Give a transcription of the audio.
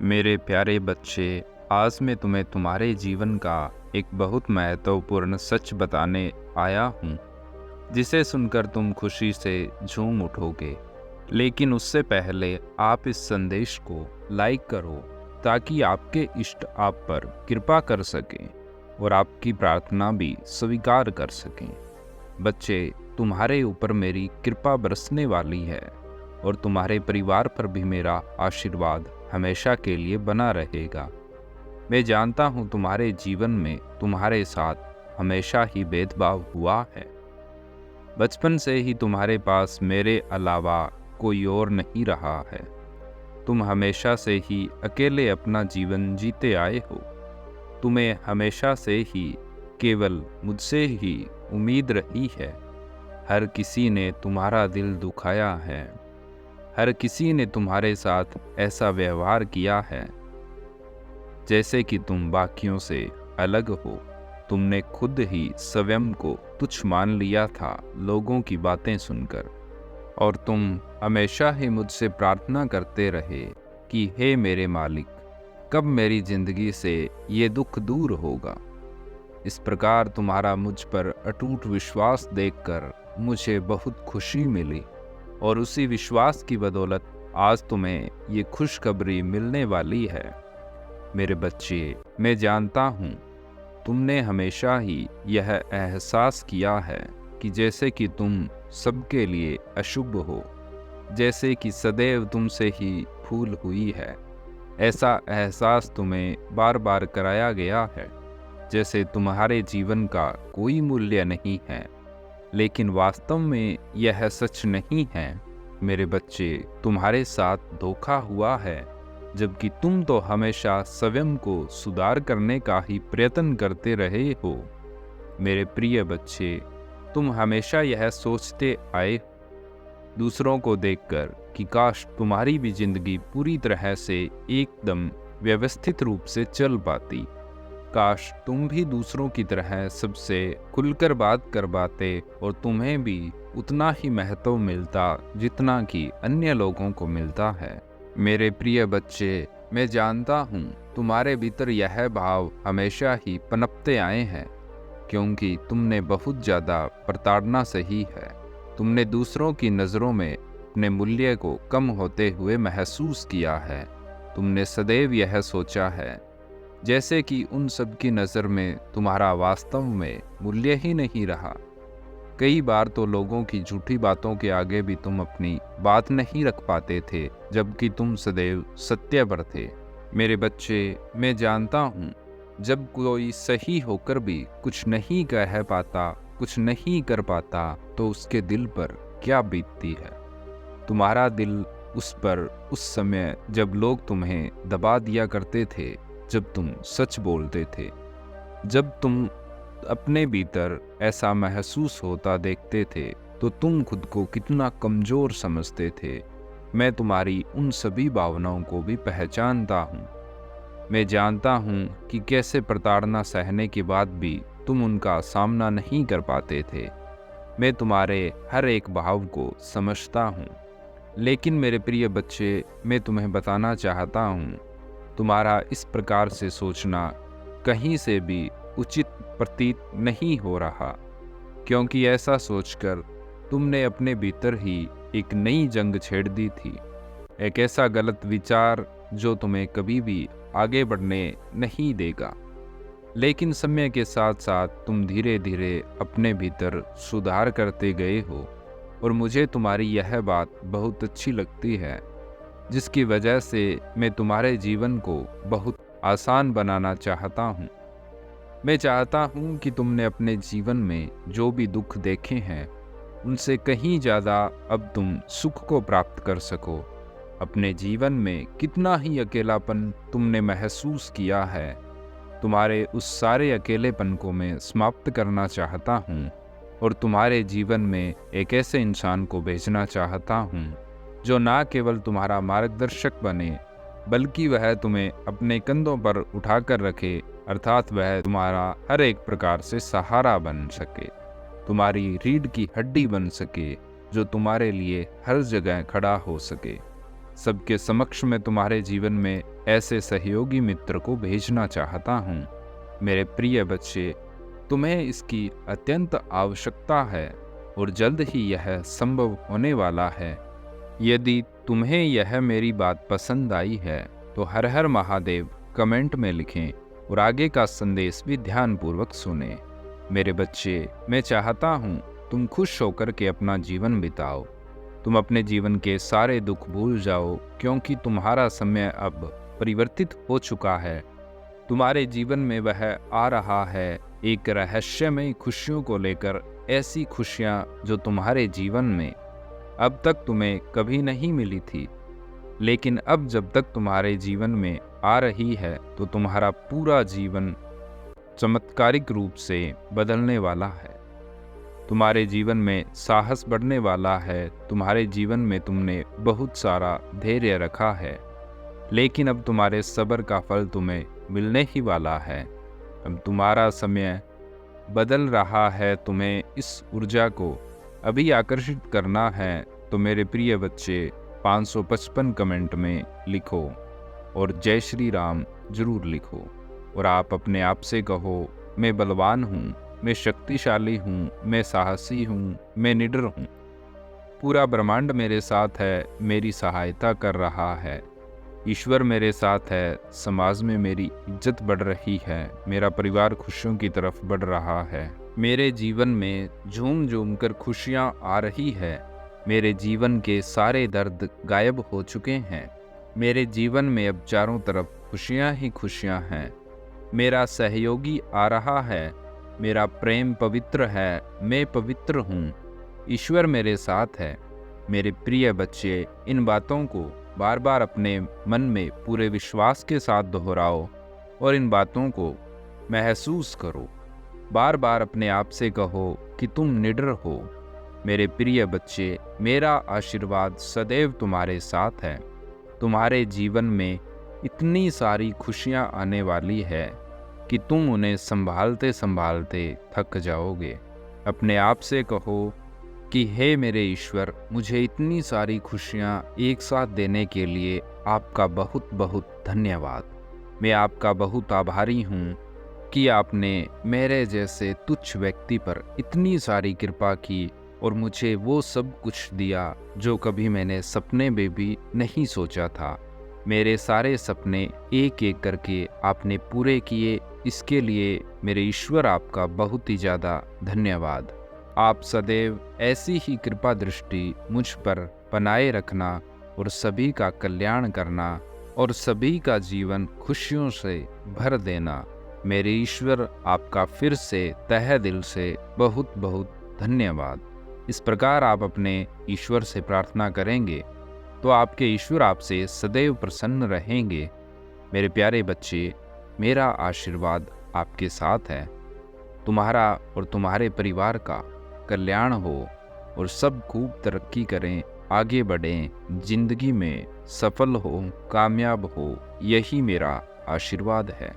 मेरे प्यारे बच्चे, आज मैं तुम्हें तुम्हारे जीवन का एक बहुत महत्वपूर्ण सच बताने आया हूँ, जिसे सुनकर तुम खुशी से झूम उठोगे। लेकिन उससे पहले आप इस संदेश को लाइक करो, ताकि आपके इष्ट आप पर कृपा कर सकें और आपकी प्रार्थना भी स्वीकार कर सकें। बच्चे, तुम्हारे ऊपर मेरी कृपा बरसने वाली है और तुम्हारे परिवार पर भी मेरा आशीर्वाद हमेशा के लिए बना रहेगा। मैं जानता हूँ तुम्हारे जीवन में तुम्हारे साथ हमेशा ही भेदभाव हुआ है। बचपन से ही तुम्हारे पास मेरे अलावा कोई और नहीं रहा है। तुम हमेशा से ही अकेले अपना जीवन जीते आए हो। तुम्हें हमेशा से ही केवल मुझसे ही उम्मीद रही है। हर किसी ने तुम्हारा दिल दुखाया है। हर किसी ने तुम्हारे साथ ऐसा व्यवहार किया है जैसे कि तुम बाकियों से अलग हो। तुमने खुद ही स्वयं को तुच्छ मान लिया था लोगों की बातें सुनकर, और तुम हमेशा ही मुझसे प्रार्थना करते रहे कि हे मेरे मालिक, कब मेरी जिंदगी से ये दुख दूर होगा। इस प्रकार तुम्हारा मुझ पर अटूट विश्वास देखकर मुझे बहुत खुशी मिली, और उसी विश्वास की बदौलत आज तुम्हें ये खुशखबरी मिलने वाली है। मेरे बच्चे, मैं जानता हूँ तुमने हमेशा ही यह एहसास किया है कि जैसे कि तुम सबके लिए अशुभ हो, जैसे कि सदैव तुमसे ही भूल हुई है। ऐसा एहसास तुम्हें बार बार कराया गया है, जैसे तुम्हारे जीवन का कोई मूल्य नहीं है। लेकिन वास्तव में यह सच नहीं है। मेरे बच्चे, तुम्हारे साथ धोखा हुआ है, जबकि तुम तो हमेशा स्वयं को सुधार करने का ही प्रयत्न करते रहे हो। मेरे प्रिय बच्चे, तुम हमेशा यह सोचते आए दूसरों को देखकर कि काश तुम्हारी भी जिंदगी पूरी तरह से एकदम व्यवस्थित रूप से चल पाती। काश तुम भी दूसरों की तरह सबसे खुलकर बात कर पाते और तुम्हें भी उतना ही महत्व मिलता जितना कि अन्य लोगों को मिलता है। मेरे प्रिय बच्चे, मैं जानता हूँ तुम्हारे भीतर यह भाव हमेशा ही पनपते आए हैं, क्योंकि तुमने बहुत ज़्यादा प्रताड़ना सही है। तुमने दूसरों की नज़रों में अपने मूल्य को कम होते हुए महसूस किया है। तुमने सदैव यह सोचा है जैसे कि उन सब की नज़र में तुम्हारा वास्तव में मूल्य ही नहीं रहा। कई बार तो लोगों की झूठी बातों के आगे भी तुम अपनी बात नहीं रख पाते थे, जबकि तुम सदैव सत्य पर थे। मेरे बच्चे, मैं जानता हूँ जब कोई सही होकर भी कुछ नहीं कह पाता, कुछ नहीं कर पाता, तो उसके दिल पर क्या बीतती है। तुम्हारा दिल उस पर उस समय जब लोग तुम्हें दबा दिया करते थे, जब तुम सच बोलते थे, जब तुम अपने भीतर ऐसा महसूस होता देखते थे, तो तुम खुद को कितना कमज़ोर समझते थे। मैं तुम्हारी उन सभी भावनाओं को भी पहचानता हूँ। मैं जानता हूँ कि कैसे प्रताड़ना सहने के बाद भी तुम उनका सामना नहीं कर पाते थे। मैं तुम्हारे हर एक भाव को समझता हूँ। लेकिन मेरे प्रिय बच्चे, मैं तुम्हें बताना चाहता हूँ, तुम्हारा इस प्रकार से सोचना कहीं से भी उचित प्रतीत नहीं हो रहा, क्योंकि ऐसा सोचकर तुमने अपने भीतर ही एक नई जंग छेड़ दी थी। एक ऐसा गलत विचार जो तुम्हें कभी भी आगे बढ़ने नहीं देगा। लेकिन समय के साथ साथ तुम धीरे धीरे अपने भीतर सुधार करते गए हो, और मुझे तुम्हारी यह बात बहुत अच्छी लगती है, जिसकी वजह से मैं तुम्हारे जीवन को बहुत आसान बनाना चाहता हूँ। मैं चाहता हूँ कि तुमने अपने जीवन में जो भी दुख देखे हैं, उनसे कहीं ज़्यादा अब तुम सुख को प्राप्त कर सको। अपने जीवन में कितना ही अकेलापन तुमने महसूस किया है, तुम्हारे उस सारे अकेलेपन को मैं समाप्त करना चाहता हूँ, और तुम्हारे जीवन में एक ऐसे इंसान को भेजना चाहता हूँ जो ना केवल तुम्हारा मार्गदर्शक बने, बल्कि वह तुम्हें अपने कंधों पर उठाकर रखे, अर्थात वह तुम्हारा हर एक प्रकार से सहारा बन सके, तुम्हारी रीढ़ की हड्डी बन सके, जो तुम्हारे लिए हर जगह खड़ा हो सके। सबके समक्ष मैं तुम्हारे जीवन में ऐसे सहयोगी मित्र को भेजना चाहता हूँ। मेरे प्रिय बच्चे, तुम्हें इसकी अत्यंत आवश्यकता है और जल्द ही यह संभव होने वाला है। यदि तुम्हें यह मेरी बात पसंद आई है तो हर हर महादेव कमेंट में लिखें और आगे का संदेश भी ध्यानपूर्वक सुनें। मेरे बच्चे, मैं चाहता हूँ तुम खुश होकर के अपना जीवन बिताओ। तुम अपने जीवन के सारे दुख भूल जाओ, क्योंकि तुम्हारा समय अब परिवर्तित हो चुका है। तुम्हारे जीवन में वह आ रहा है एक रहस्यमय खुशियों को लेकर, ऐसी खुशियाँ जो तुम्हारे जीवन में अब तक तुम्हें कभी नहीं मिली थी, लेकिन अब जब तक तुम्हारे जीवन में आ रही है तो तुम्हारा पूरा जीवन चमत्कारिक रूप से बदलने वाला है। तुम्हारे जीवन में साहस बढ़ने वाला है। तुम्हारे जीवन में तुमने बहुत सारा धैर्य रखा है, लेकिन अब तुम्हारे सब्र का फल तुम्हें मिलने ही वाला है। अब तुम्हारा समय बदल रहा है। तुम्हें इस ऊर्जा को अभी आकर्षित करना है तो मेरे प्रिय बच्चे 555 कमेंट में लिखो और जय श्री राम जरूर लिखो। और आप अपने आप से कहो, मैं बलवान हूँ, मैं शक्तिशाली हूँ, मैं साहसी हूँ, मैं निडर हूँ। पूरा ब्रह्मांड मेरे साथ है, मेरी सहायता कर रहा है। ईश्वर मेरे साथ है, समाज में मेरी इज्जत बढ़ रही है, मेरा परिवार खुशियों की तरफ बढ़ रहा है। मेरे जीवन में झूम झूम कर खुशियाँ आ रही है। मेरे जीवन के सारे दर्द गायब हो चुके हैं। मेरे जीवन में अब चारों तरफ खुशियाँ ही खुशियाँ हैं। मेरा सहयोगी आ रहा है। मेरा प्रेम पवित्र है, मैं पवित्र हूँ। ईश्वर मेरे साथ है। मेरे प्रिय बच्चे, इन बातों को बार बार अपने मन में पूरे विश्वास के साथ दोहराओ और इन बातों को महसूस करो। बार बार अपने आप से कहो कि तुम निडर हो। मेरे प्रिय बच्चे, मेरा आशीर्वाद सदैव तुम्हारे साथ है। तुम्हारे जीवन में इतनी सारी खुशियाँ आने वाली है कि तुम उन्हें संभालते संभालते थक जाओगे। अपने आप से कहो कि हे मेरे ईश्वर, मुझे इतनी सारी खुशियाँ एक साथ देने के लिए आपका बहुत बहुत धन्यवाद। मैं आपका बहुत आभारी हूँ कि आपने मेरे जैसे तुच्छ व्यक्ति पर इतनी सारी कृपा की और मुझे वो सब कुछ दिया जो कभी मैंने सपने में भी नहीं सोचा था। मेरे सारे सपने एक एक करके आपने पूरे किए। इसके लिए मेरे ईश्वर आपका बहुत ही ज़्यादा धन्यवाद। आप सदैव ऐसी ही कृपा दृष्टि मुझ पर बनाए रखना और सभी का कल्याण करना और सभी का जीवन खुशियों से भर देना। मेरे ईश्वर आपका फिर से तहे दिल से बहुत बहुत धन्यवाद। इस प्रकार आप अपने ईश्वर से प्रार्थना करेंगे तो आपके ईश्वर आपसे सदैव प्रसन्न रहेंगे। मेरे प्यारे बच्चे, मेरा आशीर्वाद आपके साथ है। तुम्हारा और तुम्हारे परिवार का कल्याण हो और सब खूब तरक्की करें, आगे बढ़ें, जिंदगी में सफल हो, कामयाब हो, यही मेरा आशीर्वाद है।